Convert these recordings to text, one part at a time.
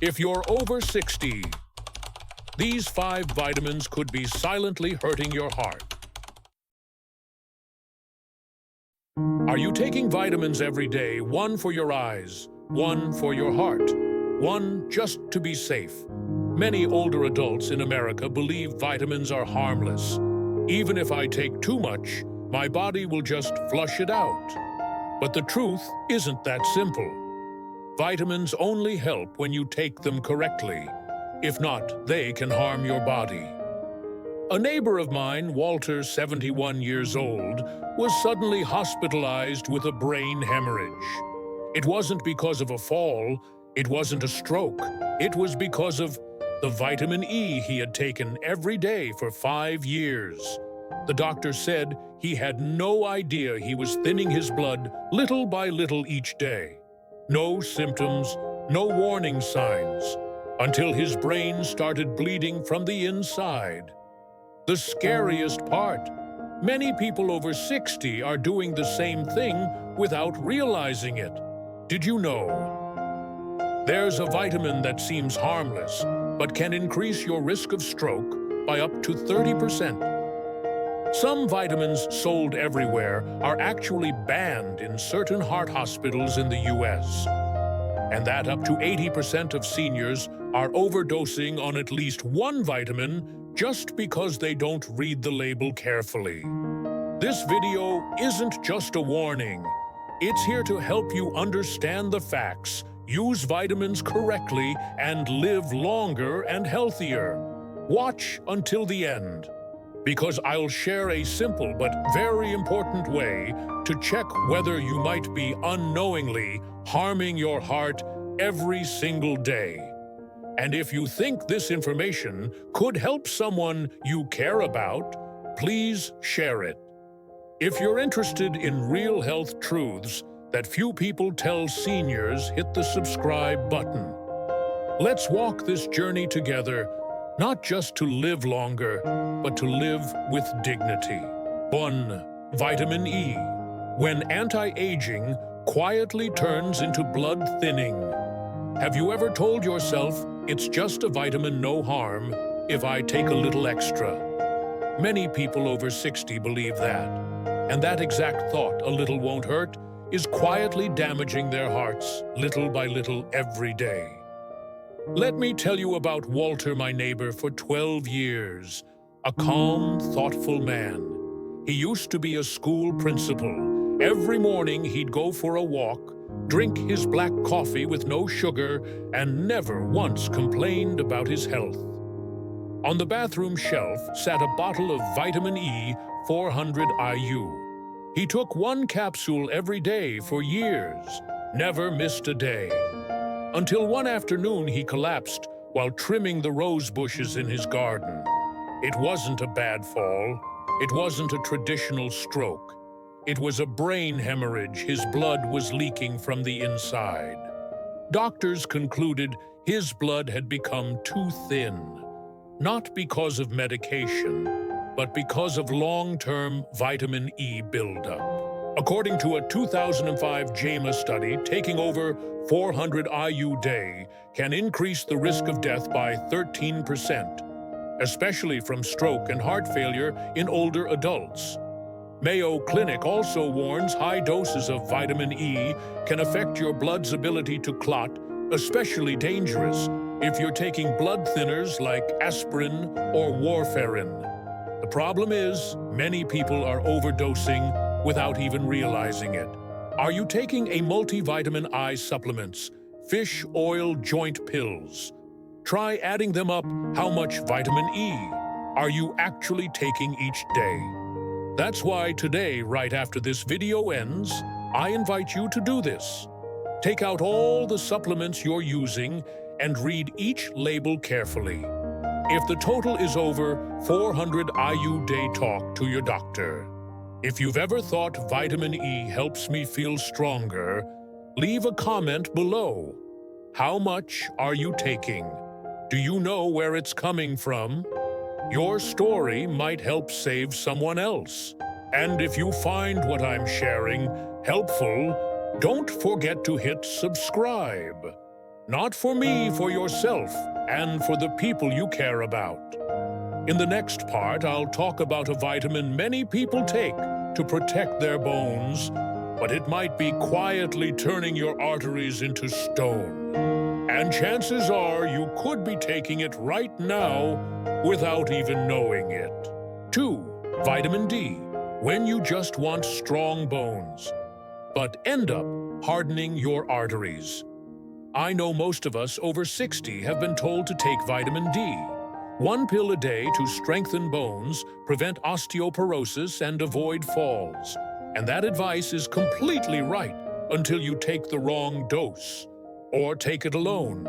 If you're over 60, these 5 vitamins could be silently hurting your heart. Are you taking vitamins every day, 1 for your eyes, 1 for your heart, 1 just to be safe? Many older adults in America believe vitamins are harmless. Even if I take too much, my body will just flush it out. But the truth isn't that simple. Vitamins only help when you take them correctly. If not, they can harm your body. A neighbor of mine, Walter, 71 years old, was suddenly hospitalized with a brain hemorrhage. It wasn't because of a fall, it wasn't a stroke, it was because of the vitamin E he had taken every day for 5 years. The doctor said he had no idea he was thinning his blood little by little each day. No symptoms, no warning signs, until his brain started bleeding from the inside. The scariest part, many people over 60 are doing the same thing without realizing it. Did you know? There's a vitamin that seems harmless, but can increase your risk of stroke by up to 30%. Some vitamins sold everywhere are actually banned in certain heart hospitals in the US. And that up to 80% of seniors are overdosing on at least 1 vitamin just because they don't read the label carefully. This video isn't just a warning. It's here to help you understand the facts, use vitamins correctly, and live longer and healthier. Watch until the end, because I'll share a simple but very important way to check whether you might be unknowingly harming your heart every single day. And if you think this information could help someone you care about, please share it. If you're interested in real health truths that few people tell seniors, hit the subscribe button. Let's walk this journey together, not just to live longer, but to live with dignity. 1. Vitamin E. When anti-aging quietly turns into blood thinning. Have you ever told yourself, it's just a vitamin, no harm, if I take a little extra? Many people over 60 believe that. And that exact thought, a little won't hurt, is quietly damaging their hearts, little by little, every day. Let me tell you about Walter, my neighbor, for 12 years. A calm, thoughtful man. He used to be a school principal. Every morning he'd go for a walk, drink his black coffee with no sugar, and never once complained about his health. On the bathroom shelf sat a bottle of vitamin E 400 IU. He took 1 capsule every day for years, never missed a day. Until one afternoon he collapsed while trimming the rose bushes in his garden. It wasn't a bad fall. It wasn't a traditional stroke. It was a brain hemorrhage. His blood was leaking from the inside. Doctors concluded his blood had become too thin, not because of medication, but because of long-term vitamin E buildup. According to a 2005 JAMA study, taking over 400 IU day can increase the risk of death by 13%, especially from stroke and heart failure in older adults. Mayo Clinic also warns high doses of vitamin E can affect your blood's ability to clot, especially dangerous if you're taking blood thinners like aspirin or warfarin. The problem is, many people are overdosing without even realizing it. Are you taking a multivitamin I supplements, fish oil joint pills? Try adding them up. How much vitamin E are you actually taking each day? That's why today, right after this video ends, I invite you to do this. Take out all the supplements you're using and read each label carefully. If the total is over 400 IU day, talk to your doctor. If you've ever thought vitamin E helps me feel stronger, leave a comment below. How much are you taking? Do you know where it's coming from? Your story might help save someone else. And if you find what I'm sharing helpful, don't forget to hit subscribe. Not for me, for yourself, and for the people you care about. In the next part, I'll talk about a vitamin many people take to protect their bones, but it might be quietly turning your arteries into stone. And chances are you could be taking it right now without even knowing it. 2. Vitamin D, when you just want strong bones, but end up hardening your arteries. I know most of us over 60 have been told to take vitamin D. 1 pill a day to strengthen bones, prevent osteoporosis, and avoid falls. And that advice is completely right until you take the wrong dose, or take it alone.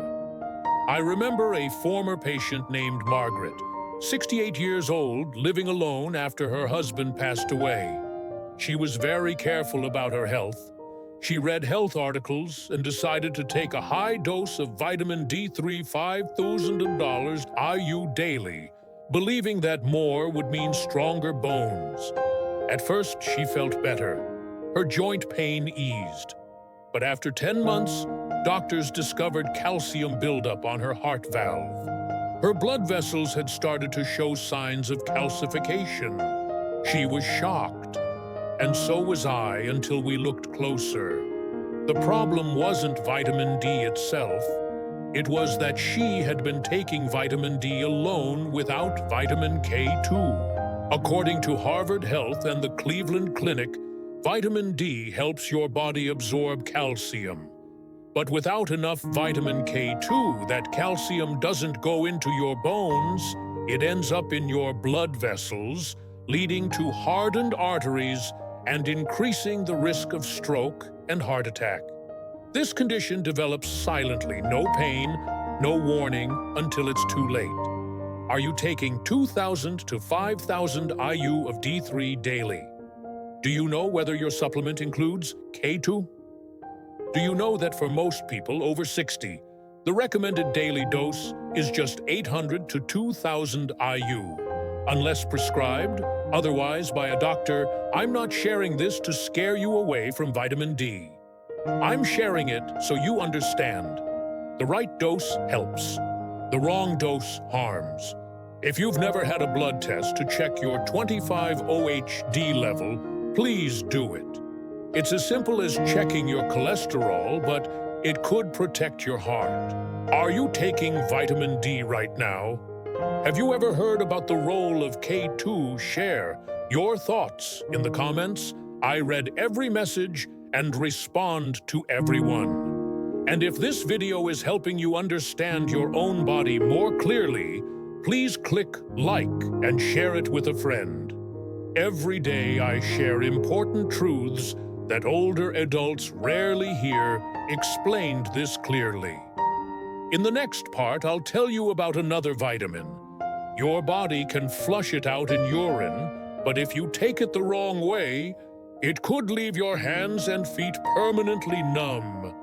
I remember a former patient named Margaret, 68 years old, living alone after her husband passed away. She was very careful about her health. She read health articles and decided to take a high dose of vitamin D3 $5,000 IU daily, believing that more would mean stronger bones. At first, she felt better. Her joint pain eased. But after 10 months, doctors discovered calcium buildup on her heart valve. Her blood vessels had started to show signs of calcification. She was shocked. And so was I until we looked closer. The problem wasn't vitamin D itself. It was that she had been taking vitamin D alone without vitamin K2. According to Harvard Health and the Cleveland Clinic, vitamin D helps your body absorb calcium. But without enough vitamin K2, that calcium doesn't go into your bones. It ends up in your blood vessels, leading to hardened arteries and increasing the risk of stroke and heart attack. This condition develops silently, no pain, no warning, until it's too late. Are you taking 2,000 to 5,000 IU of D3 daily? Do you know whether your supplement includes K2? Do you know that for most people over 60, the recommended daily dose is just 800 to 2,000 IU? Unless prescribed, otherwise by a doctor, I'm not sharing this to scare you away from vitamin D. I'm sharing it so you understand. The right dose helps. The wrong dose harms. If you've never had a blood test to check your 25-OHD level, please do it. It's as simple as checking your cholesterol, but it could protect your heart. Are you taking vitamin D right now? Have you ever heard about the role of K2? Share your thoughts in the comments. I read every message and respond to everyone. And if this video is helping you understand your own body more clearly, please click like and share it with a friend. Every day I share important truths that older adults rarely hear explained this clearly. In the next part, I'll tell you about another vitamin. Your body can flush it out in urine, but if you take it the wrong way, it could leave your hands and feet permanently numb.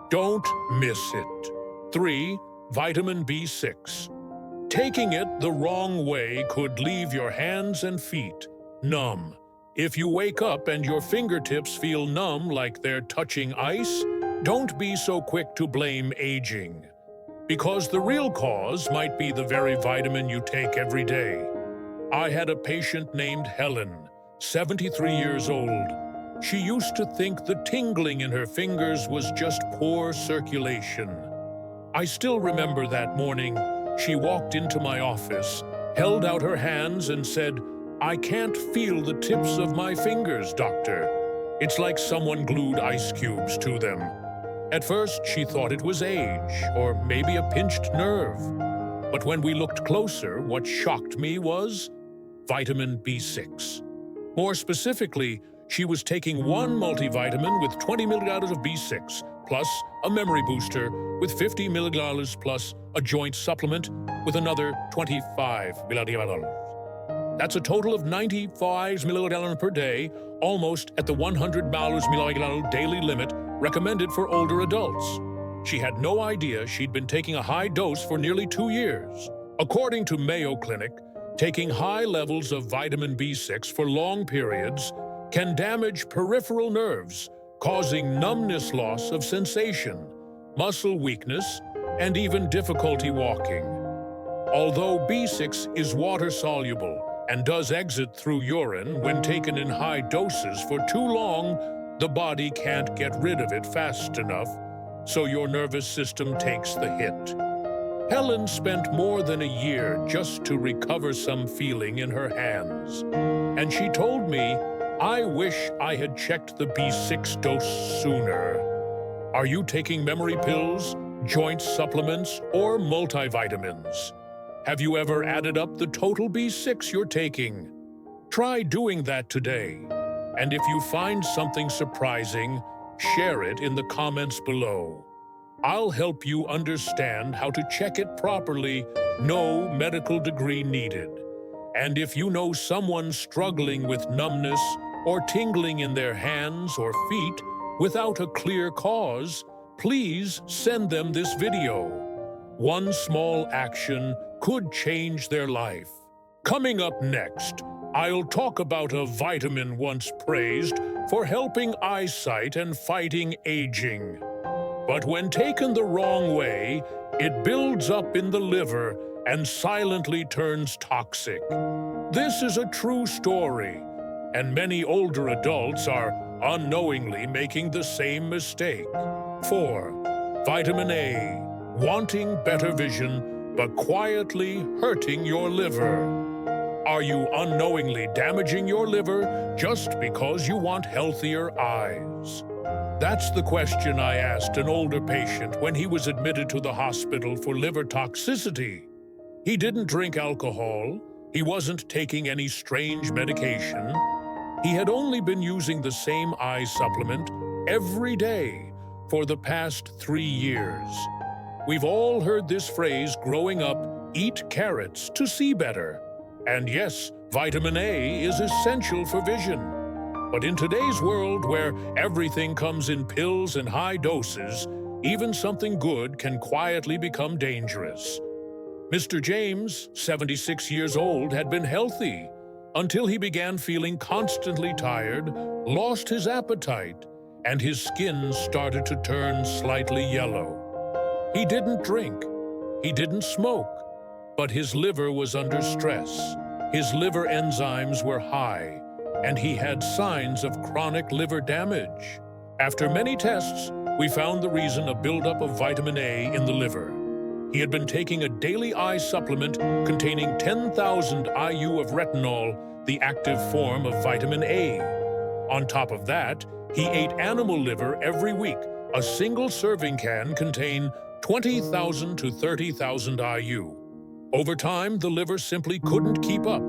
Don't miss it. 3. Vitamin B6. Taking it the wrong way could leave your hands and feet numb. If you wake up and your fingertips feel numb like they're touching ice, don't be so quick to blame aging, because the real cause might be the very vitamin you take every day. I had a patient named Helen, 73 years old. She used to think the tingling in her fingers was just poor circulation. I still remember that morning. She walked into my office, held out her hands and said, "I can't feel the tips of my fingers, doctor. It's like someone glued ice cubes to them." At first, she thought it was age, or maybe a pinched nerve. But when we looked closer, what shocked me was vitamin B6. More specifically, she was taking one multivitamin with 20 milligrams of B6, plus a memory booster with 50 milligrams, plus a joint supplement with another 25 milligrams. That's a total of 95 milligrams per day, almost at the 100 milligrams daily limit recommended for older adults. She had no idea she'd been taking a high dose for nearly 2 years. According to Mayo Clinic, taking high levels of vitamin B6 for long periods can damage peripheral nerves, causing numbness, loss of sensation. muscle weakness, and even difficulty walking. Although B6 is water-soluble and does exit through urine when taken in high doses for too long, the body can't get rid of it fast enough, so your nervous system takes the hit. Helen spent more than a year just to recover some feeling in her hands. And she told me, "I wish I had checked the B6 dose sooner." Are you taking memory pills, joint supplements, or multivitamins? Have you ever added up the total B6 you're taking? Try doing that today. And if you find something surprising, share it in the comments below. I'll help you understand how to check it properly, no medical degree needed. And if you know someone struggling with numbness or tingling in their hands or feet without a clear cause, please send them this video. One small action could change their life. Coming up next, I'll talk about a vitamin once praised for helping eyesight and fighting aging. But when taken the wrong way, it builds up in the liver and silently turns toxic. This is a true story, and many older adults are unknowingly making the same mistake. 4. Vitamin A, wanting better vision, but quietly hurting your liver. Are you unknowingly damaging your liver just because you want healthier eyes? That's the question I asked an older patient when he was admitted to the hospital for liver toxicity. He didn't drink alcohol, he wasn't taking any strange medication. He had only been using the same eye supplement every day for the past 3 years. We've all heard this phrase growing up, "Eat carrots to see better." And yes, vitamin A is essential for vision. But in today's world where everything comes in pills and high doses, even something good can quietly become dangerous. Mr. James, 76 years old, had been healthy until he began feeling constantly tired, lost his appetite, and his skin started to turn slightly yellow. He didn't drink, he didn't smoke, but his liver was under stress. His liver enzymes were high, and he had signs of chronic liver damage. After many tests, we found the reason: a buildup of vitamin A in the liver. He had been taking a daily eye supplement containing 10,000 IU of retinol, the active form of vitamin A. On top of that, he ate animal liver every week. A single serving can contained 20,000 to 30,000 IU. Over time, the liver simply couldn't keep up.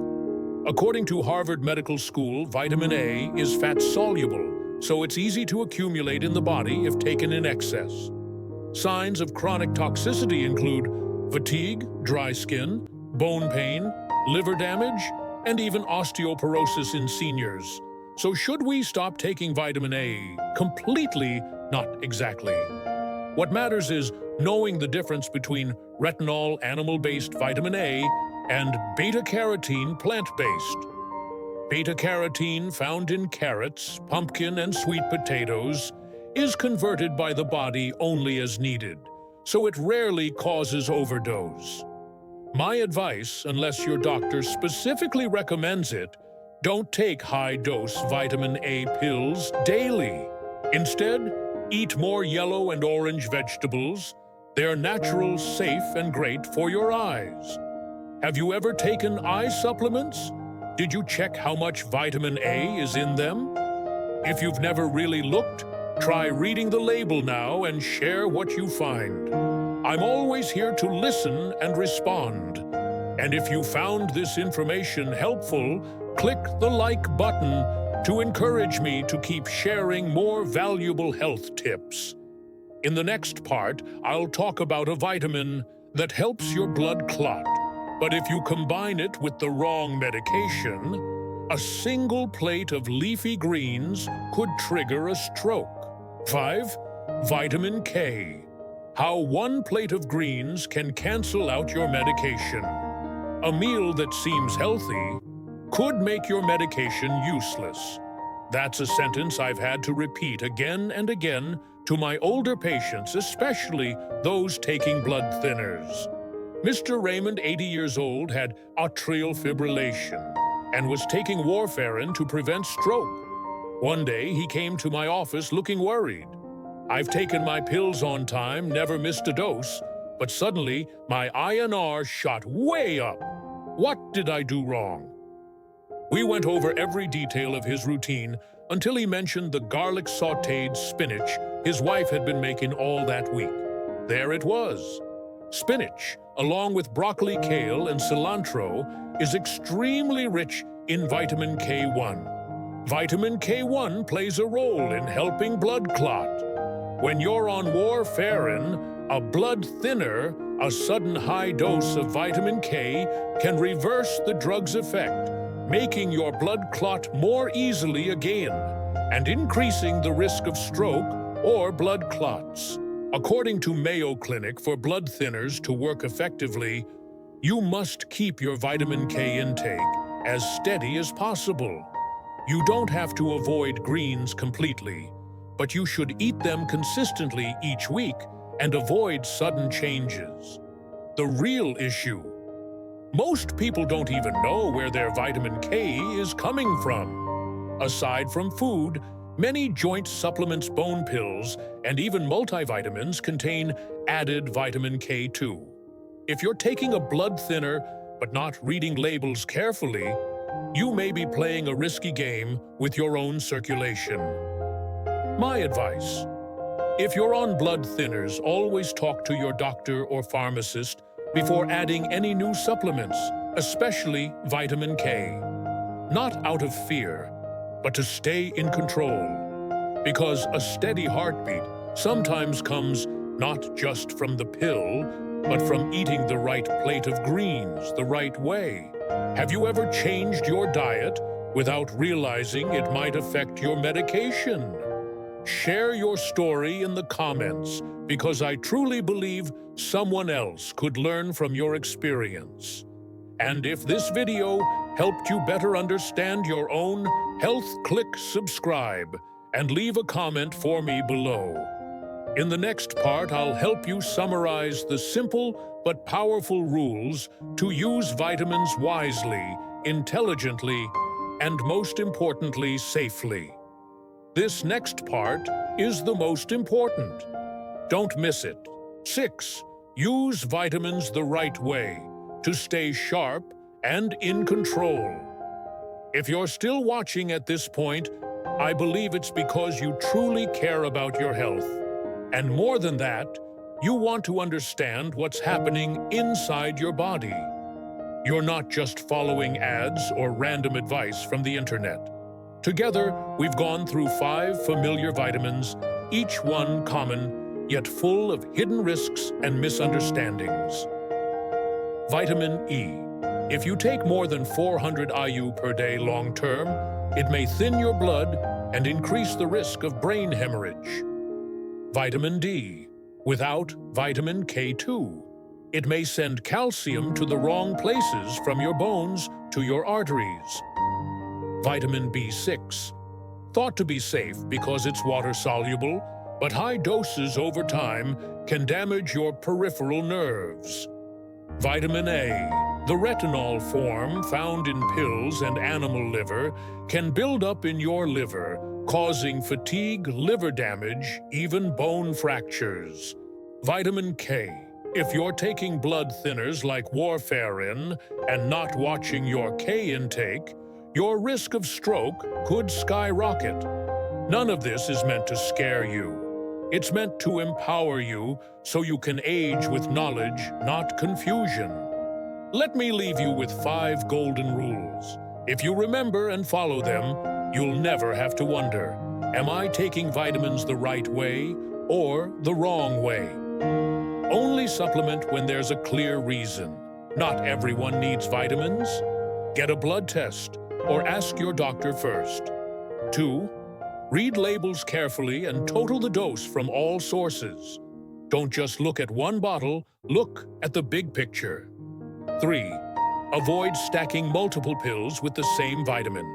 According to Harvard Medical School, vitamin A is fat-soluble, so it's easy to accumulate in the body if taken in excess. Signs of chronic toxicity include fatigue, dry skin, bone pain, liver damage, and even osteoporosis in seniors. So should we stop taking vitamin A completely? Not exactly. What matters is knowing the difference between retinol animal-based vitamin A and beta-carotene plant-based. Beta-carotene found in carrots, pumpkin, and sweet potatoes is converted by the body only as needed, so it rarely causes overdose. My advice, unless your doctor specifically recommends it, don't take high-dose vitamin A pills daily. Instead, eat more yellow and orange vegetables. They're natural, safe, and great for your eyes. Have you ever taken eye supplements? Did you check how much vitamin A is in them? If you've never really looked, try reading the label now and share what you find. I'm always here to listen and respond. And if you found this information helpful, click the like button to encourage me to keep sharing more valuable health tips. In the next part, I'll talk about a vitamin that helps your blood clot. But if you combine it with the wrong medication, a single plate of leafy greens could trigger a stroke. 5. Vitamin K. How one plate of greens can cancel out your medication. A meal that seems healthy could make your medication useless. That's a sentence I've had to repeat again and again to my older patients, especially those taking blood thinners. Mr. Raymond, 80 years old, had atrial fibrillation and was taking warfarin to prevent stroke. One day, he came to my office looking worried. I've taken my pills on time, never missed a dose, but suddenly my INR shot way up. What did I do wrong? We went over every detail of his routine until he mentioned the garlic sautéed spinach his wife had been making all that week. There it was. Spinach, along with broccoli, kale, and cilantro, is extremely rich in vitamin K1. Vitamin K1 plays a role in helping blood clot. When you're on warfarin, a blood thinner, a sudden high dose of vitamin K can reverse the drug's effect, making your blood clot more easily again and increasing the risk of stroke or blood clots. According to Mayo Clinic, for blood thinners to work effectively, you must keep your vitamin K intake as steady as possible. You don't have to avoid greens completely, but you should eat them consistently each week and avoid sudden changes. The real issue: most people don't even know where their vitamin K is coming from. Aside from food, many joint supplements, bone pills, and even multivitamins contain added vitamin K2. If you're taking a blood thinner but not reading labels carefully, you may be playing a risky game with your own circulation. My advice: if you're on blood thinners, always talk to your doctor or pharmacist before adding any new supplements, especially vitamin K. Not out of fear, but to stay in control. Because a steady heartbeat sometimes comes not just from the pill, but from eating the right plate of greens the right way. Have you ever changed your diet without realizing it might affect your medication? Share your story in the comments, because I truly believe someone else could learn from your experience. And if this video helped you better understand your own health, click subscribe and leave a comment for me below. In the next part, I'll help you summarize the simple but powerful rules to use vitamins wisely, intelligently, and most importantly, safely. This next part is the most important. Don't miss it. 6. Use vitamins the right way to stay sharp and in control. If you're still watching at this point, I believe it's because you truly care about your health. And more than that, you want to understand what's happening inside your body. You're not just following ads or random advice from the internet. Together, we've gone through 5 familiar vitamins, each one common, yet full of hidden risks and misunderstandings. Vitamin E. If you take more than 400 IU per day long term, it may thin your blood and increase the risk of brain hemorrhage. Vitamin D. Without vitamin K2, it may send calcium to the wrong places from your bones to your arteries. Vitamin B6. Thought to be safe because it's water-soluble, but high doses over time can damage your peripheral nerves. Vitamin A. The retinol form found in pills and animal liver can build up in your liver, causing fatigue, liver damage, even bone fractures. Vitamin K. If you're taking blood thinners like warfarin and not watching your K intake, your risk of stroke could skyrocket. None of this is meant to scare you. It's meant to empower you so you can age with knowledge, not confusion. Let me leave you with 5 golden rules. If you remember and follow them, you'll never have to wonder, am I taking vitamins the right way or the wrong way? Only supplement when there's a clear reason. Not everyone needs vitamins. Get a blood test or ask your doctor first. 2. Read labels carefully and total the dose from all sources. Don't just look at one bottle, look at the big picture. 3. Avoid stacking multiple pills with the same vitamin.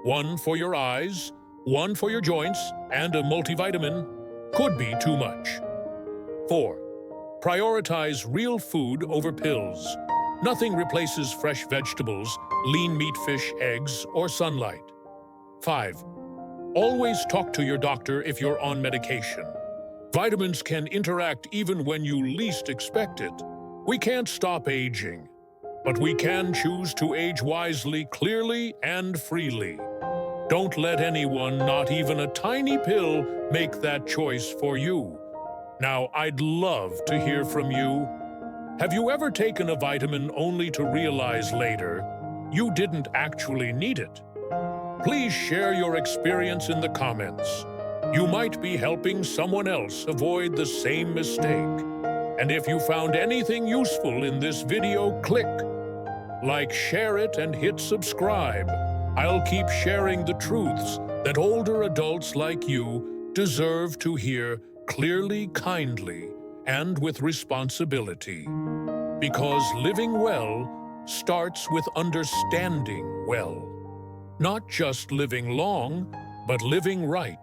One for your eyes, one for your joints, and a multivitamin could be too much. 4. Prioritize real food over pills. Nothing replaces fresh vegetables, lean meat, fish, eggs, or sunlight. 5. Always talk to your doctor if you're on medication. Vitamins can interact even when you least expect it. We can't stop aging, but we can choose to age wisely, clearly, and freely. Don't let anyone, not even a tiny pill, make that choice for you. Now, I'd love to hear from you. Have you ever taken a vitamin only to realize later you didn't actually need it? Please share your experience in the comments. You might be helping someone else avoid the same mistake. And if you found anything useful in this video, click like, share it, and hit subscribe. I'll keep sharing the truths that older adults like you deserve to hear clearly, kindly, and with responsibility. Because living well starts with understanding well. Not just living long, but living right.